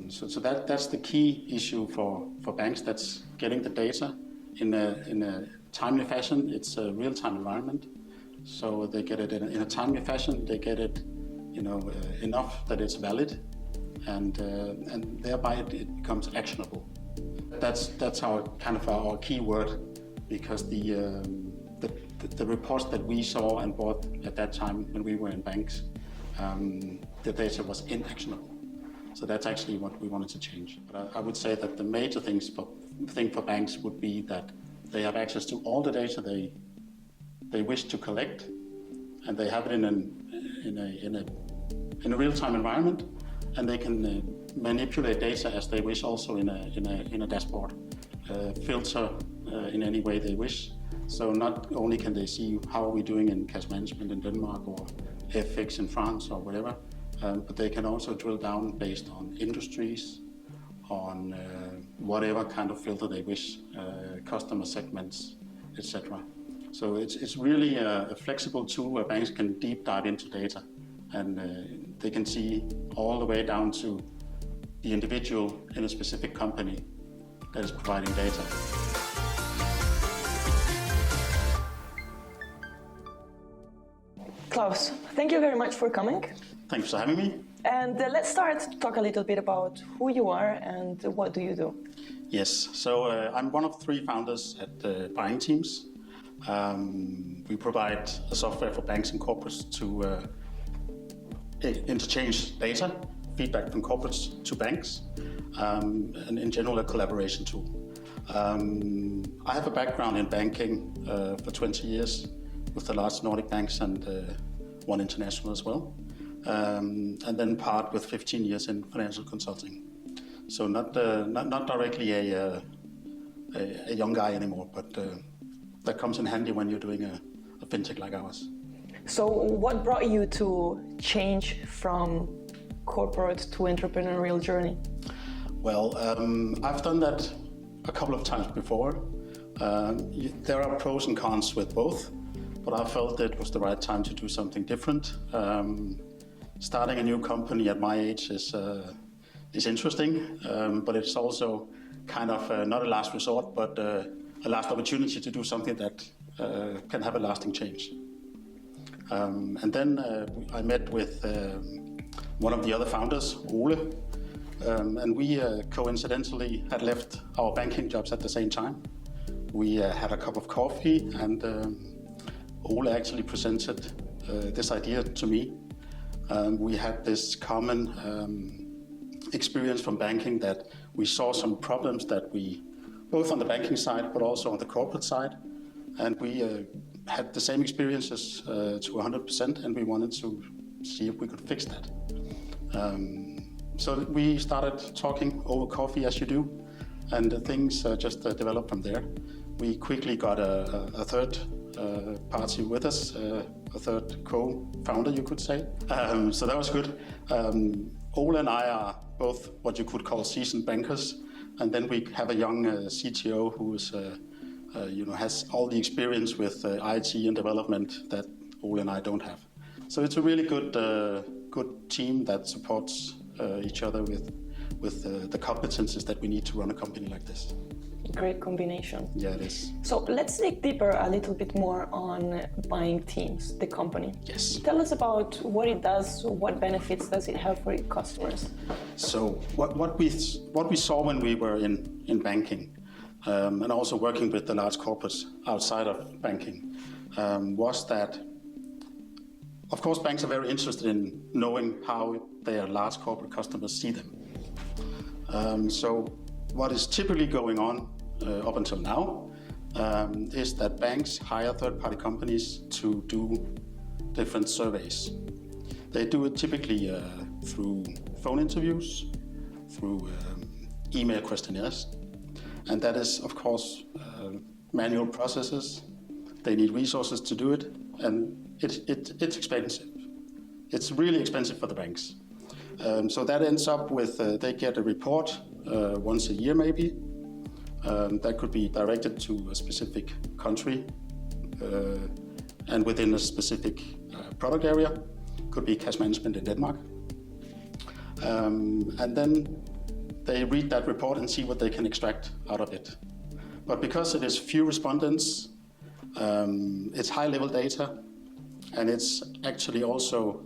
So that's the key issue for banks. That's getting the data in a timely fashion. It's a real-time environment, so they get it in a timely fashion. They get it, enough that it's valid, and thereby it becomes actionable. That's our key word, because the reports that we saw and bought at that time when we were in banks, the data was inactionable. So that's actually what we wanted to change. But I would say that the major thing for banks would be that they have access to all the data they wish to collect, and they have it in a real-time environment, and they can manipulate data as they wish, also in a dashboard, filter in any way they wish. So not only can they see how are we doing in cash management in Denmark or FX in France or whatever, but they can also drill down based on industries, on whatever kind of filter they wish, customer segments, etc. So it's really a flexible tool where banks can deep dive into data, and they can see all the way down to the individual in a specific company that is providing data. Klaus, thank you very much for coming. Thanks for having me. And let's start to talk a little bit about who you are and what do you do. Yes, so I'm one of 3 founders at Buying Teams. We provide a software for banks and corporates to interchange data, feedback from corporates to banks, and in general a collaboration tool. I have a background in banking for 20 years with the large Nordic banks and one international as well, and then part with 15 years in financial consulting. So not directly a young guy anymore, but that comes in handy when you're doing a fintech like ours. So what brought you to change from corporate to entrepreneurial journey? Well, I've done that a couple of times before. There are pros and cons with both, but I felt it was the right time to do something different. Starting a new company at my age is interesting, but it's also kind of not a last resort, but a last opportunity to do something that can have a lasting change. And then I met with one of the other founders, Ole, and we coincidentally had left our banking jobs at the same time. We had a cup of coffee, and Ole actually presented this idea to me. We had this common experience from banking that we saw some problems that we, both on the banking side but also on the corporate side, and we had the same experiences to 100%, and we wanted to see if we could fix that. So we started talking over coffee, as you do, and things just developed from there. We quickly got a third party with us, a third co-founder, you could say. So that was good. Ole and I are both what you could call seasoned bankers, and then we have a young CTO who is, has all the experience with IT and development that Ole and I don't have. So it's a really good team that supports each other with the competences that we need to run a company like this. Great combination. Yeah, it is. So let's dig deeper a little bit more on Buying Teams, the company. Yes. Tell us about what it does, what benefits does it have for your customers? So what we saw when we were in banking, and also working with the large corporates outside of banking, was that, of course, banks are very interested in knowing how their large corporate customers see them. So what is typically going on up until now is that banks hire third-party companies to do different surveys. They do it typically through phone interviews, through email questionnaires, and that is, of course, manual processes. They need resources to do it, and it's expensive. It's really expensive for the banks. So that ends up with they get a report once a year maybe. That could be directed to a specific country and within a specific product area. Could be cash management in Denmark. And then they read that report and see what they can extract out of it. But because it is few respondents, it's high-level data, and it's actually also,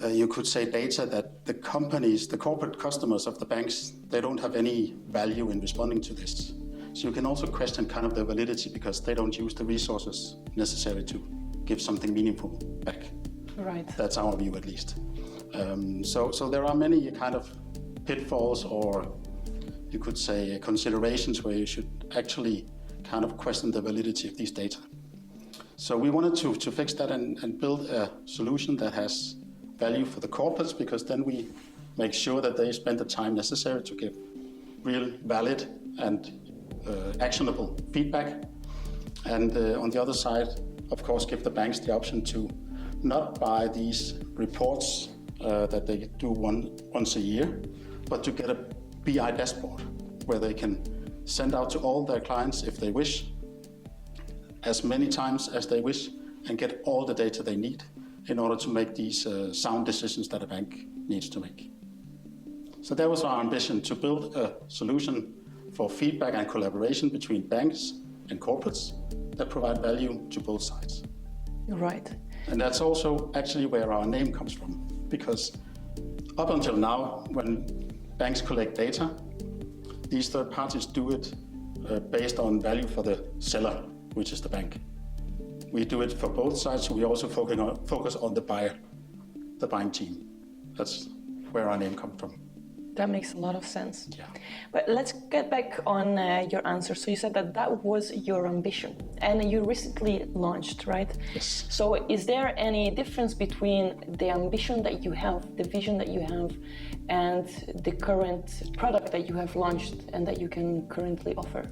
you could say, data that the companies, the corporate customers of the banks, they don't have any value in responding to this. So you can also question kind of their validity because they don't use the resources necessary to give something meaningful back. Right. That's our view, at least. So there are many kind of pitfalls, or you could say considerations where you should actually kind of question the validity of these data. So we wanted to fix that and build a solution that has value for the corporates, because then we make sure that they spend the time necessary to give real, valid and actionable feedback. And on the other side, of course, give the banks the option to not buy these reports that they do once a year, but to get a BI dashboard where they can send out to all their clients if they wish, as many times as they wish, and get all the data they need in order to make these sound decisions that a bank needs to make. So that was our ambition, to build a solution for feedback and collaboration between banks and corporates that provide value to both sides. Right. And that's also actually where our name comes from, because up until now, when banks collect data, these third parties do it based on value for the seller, which is the bank. We do it for both sides, so we also focus on the buyer, the buying team. That's where our name comes from. That makes a lot of sense. Yeah. But let's get back on your answer. So you said that that was your ambition, and you recently launched, right? Yes. So is there any difference between the ambition that you have, the vision that you have, and the current product that you have launched and that you can currently offer?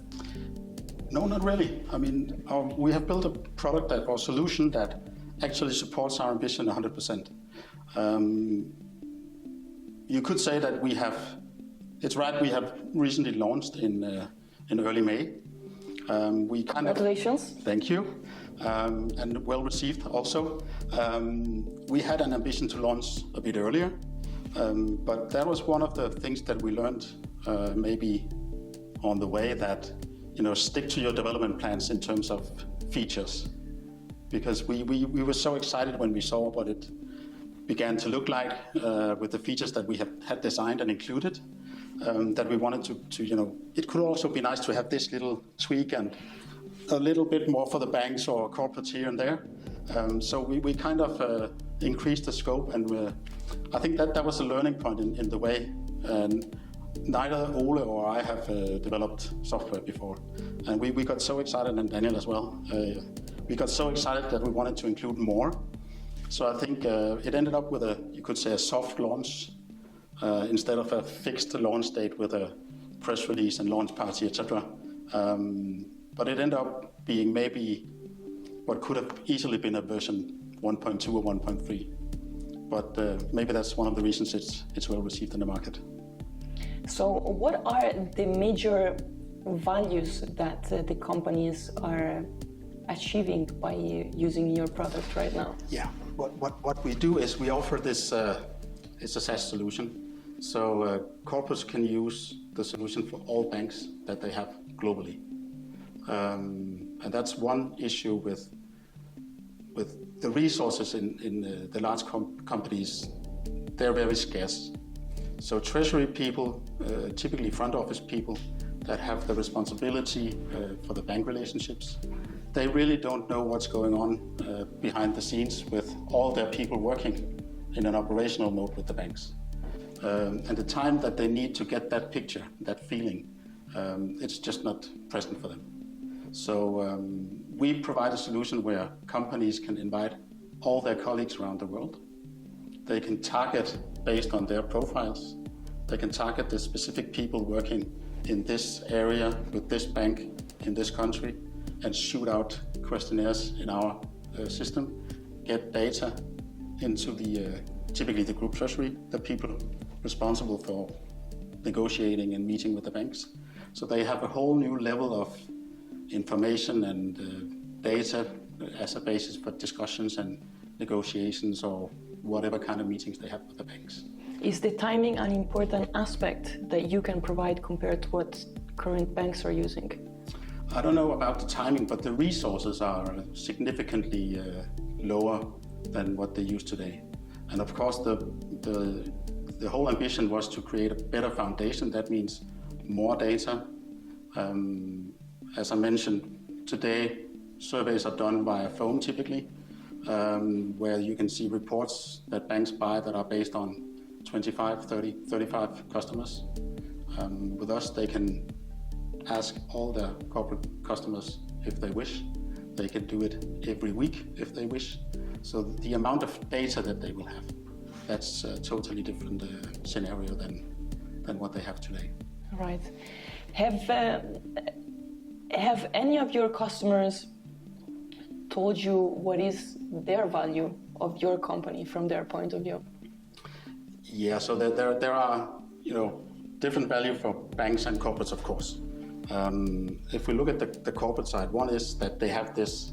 No, not really. I mean, we have built a product or solution that actually supports our ambition 100%. You could say that we have recently launched in early May. Congratulations. Thank you, and well received also. We had an ambition to launch a bit earlier, but that was one of the things that we learned maybe on the way, that stick to your development plans in terms of features, because we were so excited when we saw what it began to look like with the features that we had designed and included, that we wanted to it could also be nice to have this little tweak and a little bit more for the banks or corporates here and there. So we kind of increased the scope, and I think that was a learning point in the way. And neither Ole or I have developed software before, and we got so excited, and Daniel as well. We got so excited that we wanted to include more. So I think it ended up with you could say, a soft launch instead of a fixed launch date with a press release and launch party, etc. But it ended up being maybe what could have easily been a version 1.2 or 1.3. But maybe that's one of the reasons it's well received in the market. So what are the major values that the companies are achieving by using your product right now? Yeah, what we do is we offer this, it's a SaaS solution. So corporates can use the solution for all banks that they have globally. And that's one issue with the resources in the large companies. They're very scarce. So treasury people, typically front office people that have the responsibility for the bank relationships, they really don't know what's going on behind the scenes with all their people working in an operational mode with the banks. And the time that they need to get that picture, that feeling, it's just not present for them. So we provide a solution where companies can invite all their colleagues around the world. They can target based on their profiles. They can target the specific people working in this area with this bank in this country and shoot out questionnaires in our system, get data into the typically the group treasury, the people responsible for negotiating and meeting with the banks. So they have a whole new level of information and data as a basis for discussions and negotiations or whatever kind of meetings they have with the banks. Is the timing an important aspect that you can provide compared to what current banks are using? I don't know about the timing, but the resources are significantly lower than what they use today. And of course, the whole ambition was to create a better foundation. That means more data. As I mentioned, today surveys are done via phone typically, where you can see reports that banks buy that are based on 25, 30, 35 customers. With us, they can ask all their corporate customers if they wish. They can do it every week if they wish. So the amount of data that they will have, that's a totally different scenario than what they have today. Right. Have any of your customers told you what is their value of your company from their point of view? Yeah, so there are different value for banks and corporates, of course. If we look at the corporate side, one is that they have this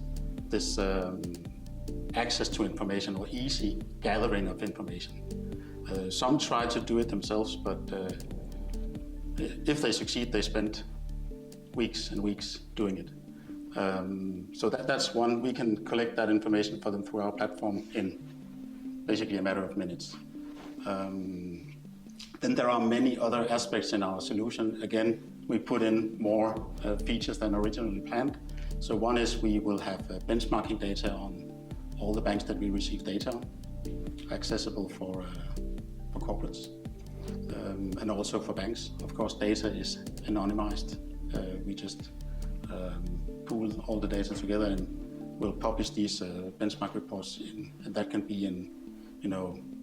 access to information or easy gathering of information. Some try to do it themselves, but if they succeed, they spend weeks and weeks doing it. So that's one. We can collect that information for them through our platform in basically a matter of minutes. Then there are many other aspects in our solution. Again, we put in more features than originally planned. So one is we will have benchmarking data on all the banks that we receive data on, accessible for corporates and also for banks. Of course, data is anonymized. We just pool all the data together and we'll publish these benchmark reports and that can be in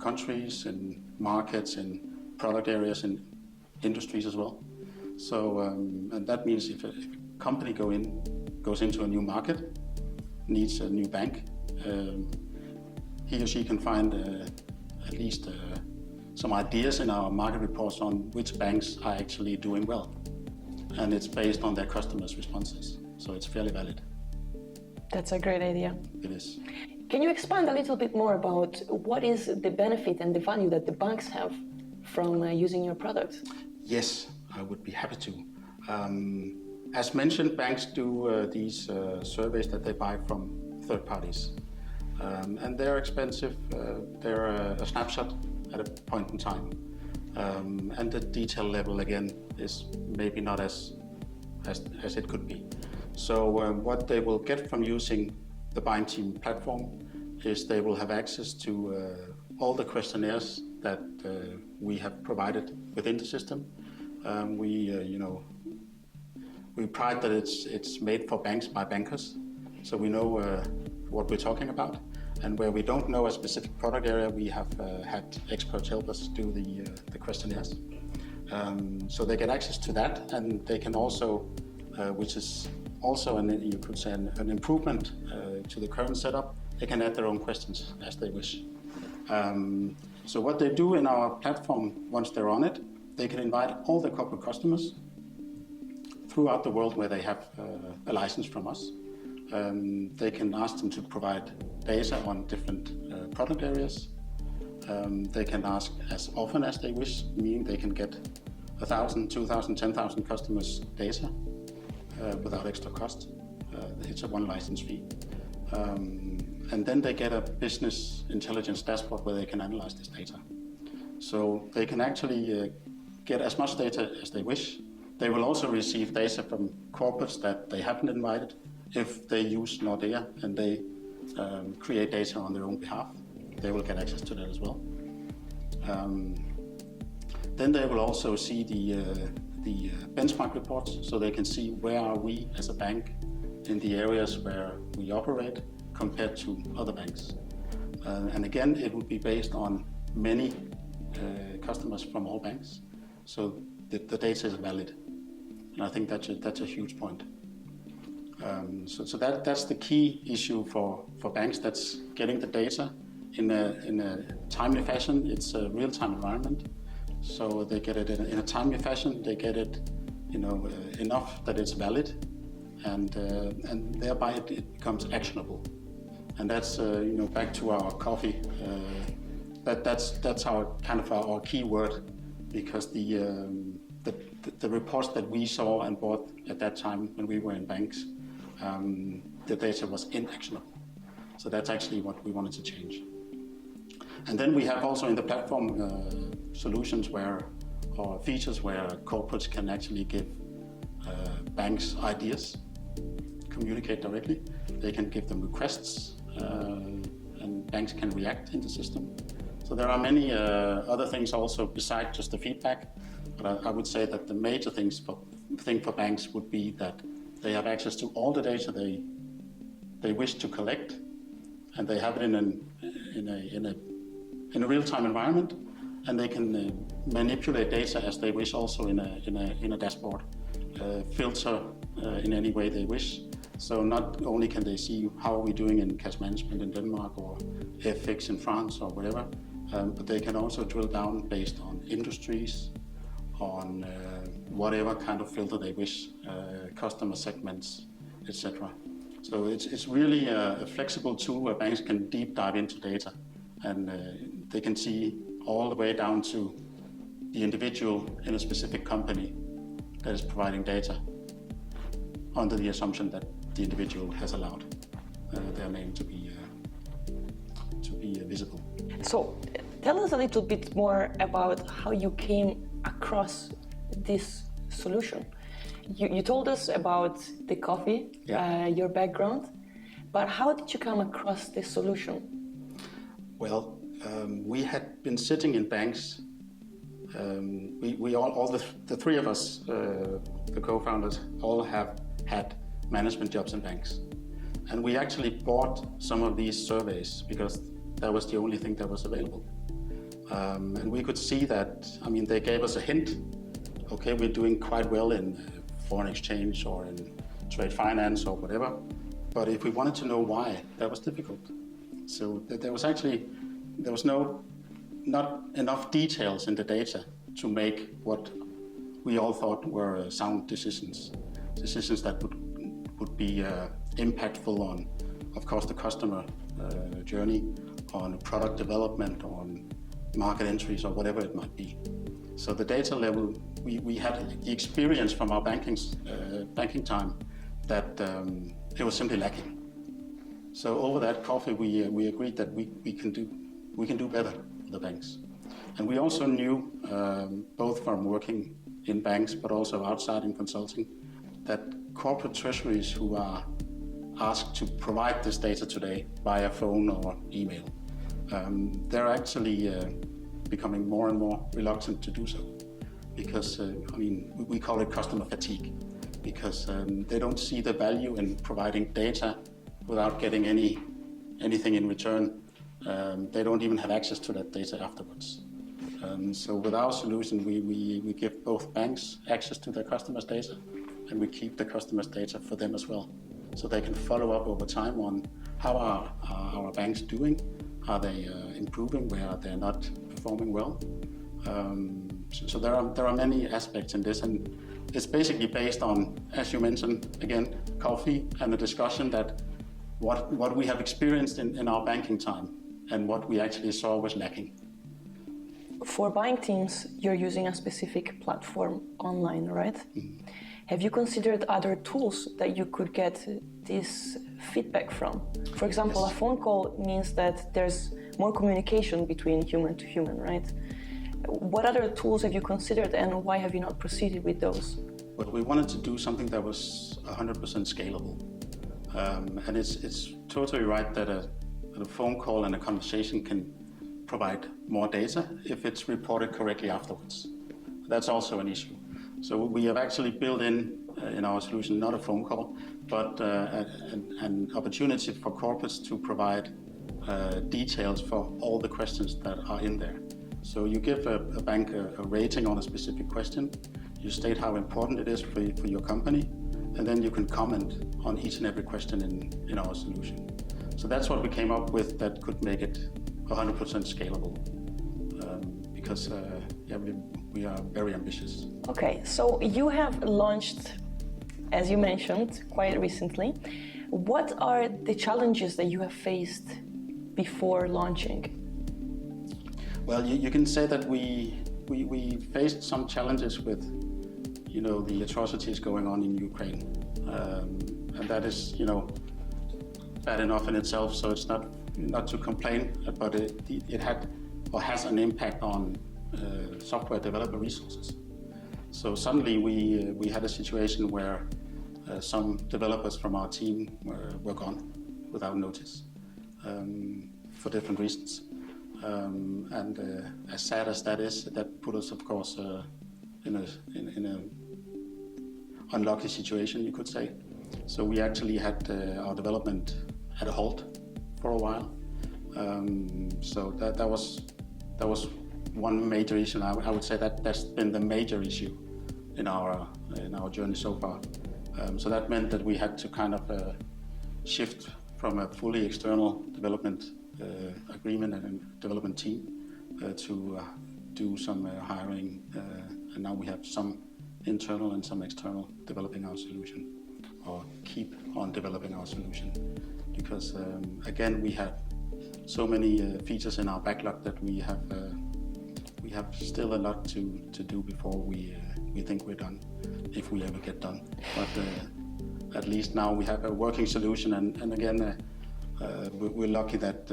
countries and markets and product areas and industries as well. So and that means if a company goes into a new market, needs a new bank, he or she can find at least some ideas in our market reports on which banks are actually doing well. And it's based on their customers' responses. So it's fairly valid. That's a great idea. It is. Can you expand a little bit more about what is the benefit and the value that the banks have from using your product? Yes, I would be happy to. As mentioned, banks do these surveys that they buy from third parties. And they're expensive. They're a snapshot at a point in time. And the detail level, again, is maybe not as it could be. So what they will get from using the Bind Team platform is they will have access to all the questionnaires that we have provided within the system. We pride that it's made for banks by bankers, so we know what we're talking about. And where we don't know a specific product area, we have had experts help us do the questionnaires. So they get access to that, and they can also, which is also you could say an improvement to the current setup, they can add their own questions as they wish. So what they do in our platform, once they're on it, they can invite all their corporate customers throughout the world where they have a license from us. They can ask them to provide data on different product areas. They can ask as often as they wish, meaning they can get 1,000, 2,000, 10,000 customers data without extra cost. It's a one license fee. And then they get a business intelligence dashboard where they can analyze this data. So they can actually get as much data as they wish. They will also receive data from corporates that they haven't invited if they use Nordea and they create data on their own behalf. They will get access to that as well. Then they will also see the benchmark reports, so they can see where are we as a bank in the areas where we operate compared to other banks. And again, it will be based on many customers from all banks, so the data is valid. And I think that's a huge point. So that's the key issue for banks. That's getting the data in a timely fashion. It's a real-time environment, so they get it in a timely fashion. They get it, enough that it's valid, and thereby it becomes actionable. And that's back to our coffee that's our key word, because the reports that we saw and bought at that time when we were in banks, the data was inactionable. So that's actually what we wanted to change. And then we have also in the platform solutions or features where corporates can actually give banks ideas, communicate directly. They can give them requests, and banks can react in the system. So there are many other things also besides just the feedback. But I would say that the major thing for banks would be that they have access to all the data they wish to collect, and they have it in a real-time environment, and they can manipulate data as they wish, also in a dashboard, filter in any way they wish. So not only can they see how are we doing in cash management in Denmark or FX in France or whatever, but they can also drill down based on industries, on whatever kind of filter they wish, customer segments, etc. So it's really a flexible tool where banks can deep dive into data, and they can see all the way down to the individual in a specific company that is providing data under the assumption that the individual has allowed their name to be visible. So tell us a little bit more about how you came across this solution. You told us about the coffee, your background, but how did you come across this solution? Well, we had been sitting in banks. We all the three of us, the co-founders, all have had management jobs in banks. And we actually bought some of these surveys because that was the only thing that was available. And we could see that, they gave us a hint. Okay, we're doing quite well in foreign exchange or in trade finance or whatever. But if we wanted to know why, that was difficult. So there was not enough details in the data to make what we all thought were sound decisions that would be impactful on, of course, the customer journey, on product development, on market entries, or whatever it might be. So the data level, we had the experience from our banking time that it was simply lacking. So over that coffee, we agreed that we can do better with the banks. And we also knew, both from working in banks but also outside in consulting, that corporate treasuries who are asked to provide this data today via phone or email, they're actually becoming more and more reluctant to do so, because we call it customer fatigue, because they don't see the value in providing data without getting anything in return. They don't even have access to that data afterwards. So with our solution, we give both banks access to their customers' data, and we keep the customers' data for them as well. So they can follow up over time on how are our banks doing, are they improving where they're not performing well. So there are many aspects in this, and it's basically based on, as you mentioned, again, coffee and the discussion that what we have experienced in our banking time and what we actually saw was lacking. For buying teams, you're using a specific platform online, right? Mm-hmm. Have you considered other tools that you could get this feedback from? For example, yes. A phone call means that there's more communication between human to human, right? What other tools have you considered, and why have you not proceeded with those? Well, we wanted to do something that was 100% scalable. And it's totally right that a phone call and a conversation can provide more data if it's reported correctly afterwards. That's also an issue. So we have actually built in our solution not a phone call, but an opportunity for corporates to provide details for all the questions that are in there. So you give a bank a rating on a specific question, you state how important it is for your company, and then you can comment on each and every question in our solution. So that's what we came up with that could make it 100% scalable, because we are very ambitious. Okay, so you have launched, as you mentioned, quite recently. What are the challenges that you have faced before launching? Well, you can say that we faced some challenges with, the atrocities going on in Ukraine, and that is, bad enough in itself. So it's not to complain, but it had or has an impact on software developer resources. So suddenly we had a situation where some developers from our team were gone without notice for different reasons. And as sad as that is, that put us, of course, in a unlucky situation, you could say. So we actually had our development at a halt for a while. So that was one major issue. I would say that's been the major issue in our journey so far. So that meant that we had to kind of shift from a fully external development agreement and development team to do some hiring, and now we have some internal and some external developing our solution, or keep on developing our solution, because again we have so many features in our backlog that we have still a lot to do before we think we're done, if we ever get done. But at least now we have a working solution, and again we're lucky that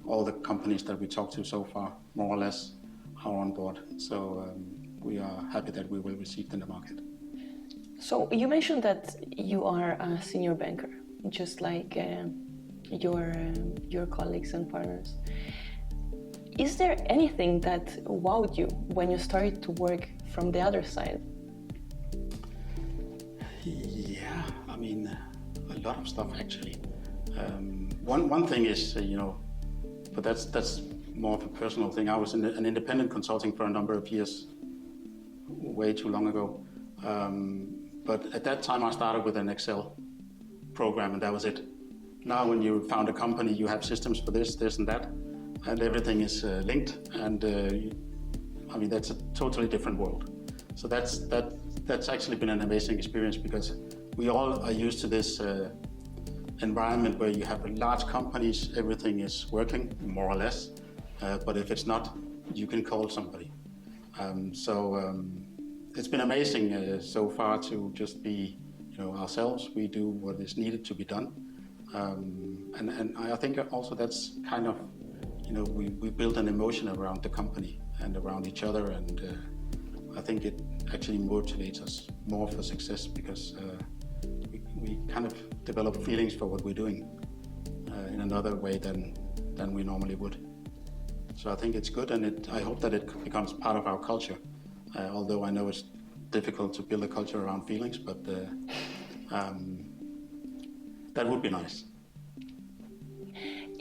all the companies that we talked to so far, more or less, are on board. So we are happy that we will receive in the market. So you mentioned that you are a senior banker, just like your colleagues and partners. Is there anything that wowed you when you started to work from the other side? Yeah, I mean, a lot of stuff actually. One thing is, but that's more of a personal thing. I was in an independent consulting for a number of years, way too long ago. But at that time I started with an Excel program, and that was it. Now when you found a company, you have systems for this and that, and everything is linked, and I mean, that's a totally different world. So that's actually been an amazing experience, because we all are used to this environment where you have large companies, everything is working more or less, but if it's not, you can call somebody. It's been amazing so far to just be ourselves. We do what is needed to be done, and I think also that's kind of we build an emotion around the company and around each other, and I think it actually motivates us more for success, because we kind of develop feelings for what we're doing in another way than we normally would. So I think it's good, and I hope that it becomes part of our culture, although I know it's difficult to build a culture around feelings, but that would be nice.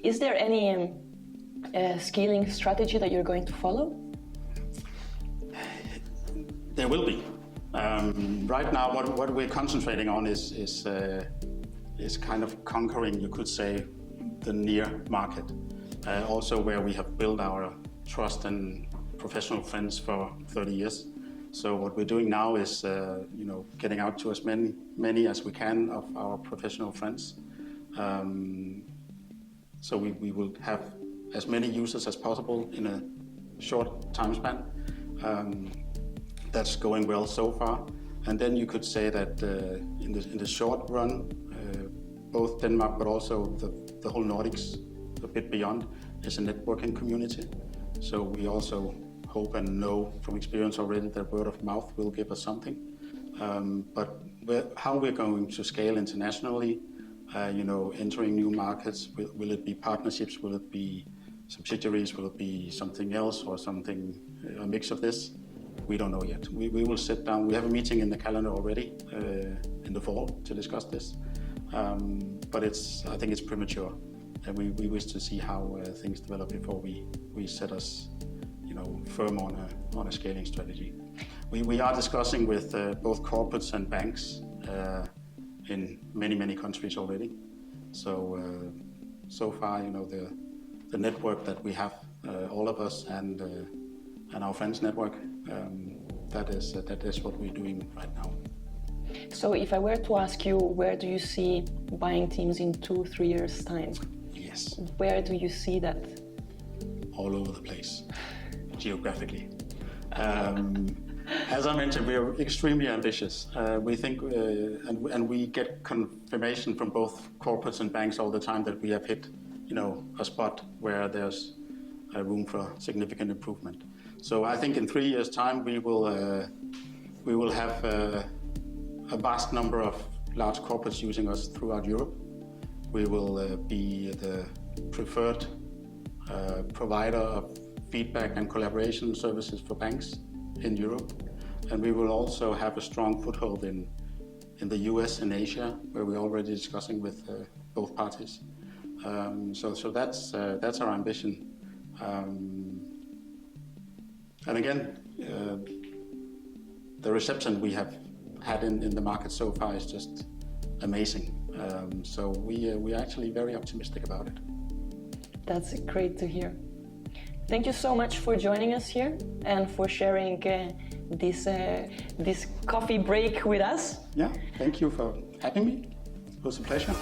Is there any scaling strategy that you're going to follow? There will be. Right now, what we're concentrating on is kind of conquering, you could say, the near market. Also, where we have built our trust and professional friends for 30 years. So what we're doing now is, getting out to as many as we can of our professional friends. So we will have as many users as possible in a short time span. That's going well so far. And then you could say that in the short run, both Denmark but also the whole Nordics, a bit beyond, is a networking community. So we also hope and know from experience already that word of mouth will give us something. But how we're going to scale internationally, entering new markets, will it be partnerships, will it be subsidiaries, will it be something else, or something, a mix of this? We don't know yet. We will sit down. We have a meeting in the calendar already in the fall to discuss this. But I think it's premature, and we wish to see how things develop before we set us, firm on a scaling strategy. We are discussing with both corporates and banks in many countries already. So far, the network that we have, all of us, and our friends network, that is what we're doing right now. So if I were to ask you, where do you see buying teams in 2-3 years' time? Yes. Where do you see that? all over the place, geographically. As I mentioned, we are extremely ambitious. We think, and we get confirmation from both corporates and banks all the time that we have hit, a spot where there's room for significant improvement. So I think in 3 years' time we will have a vast number of large corporates using us throughout Europe. We will be the preferred provider of feedback and collaboration services for banks in Europe, and we will also have a strong foothold in the US and Asia, where we're already discussing with both parties. So that's our ambition. And again, the reception we have had in the market so far is just amazing. So we're actually very optimistic about it. That's great to hear. Thank you so much for joining us here and for sharing this coffee break with us. Yeah, thank you for having me. It was a pleasure.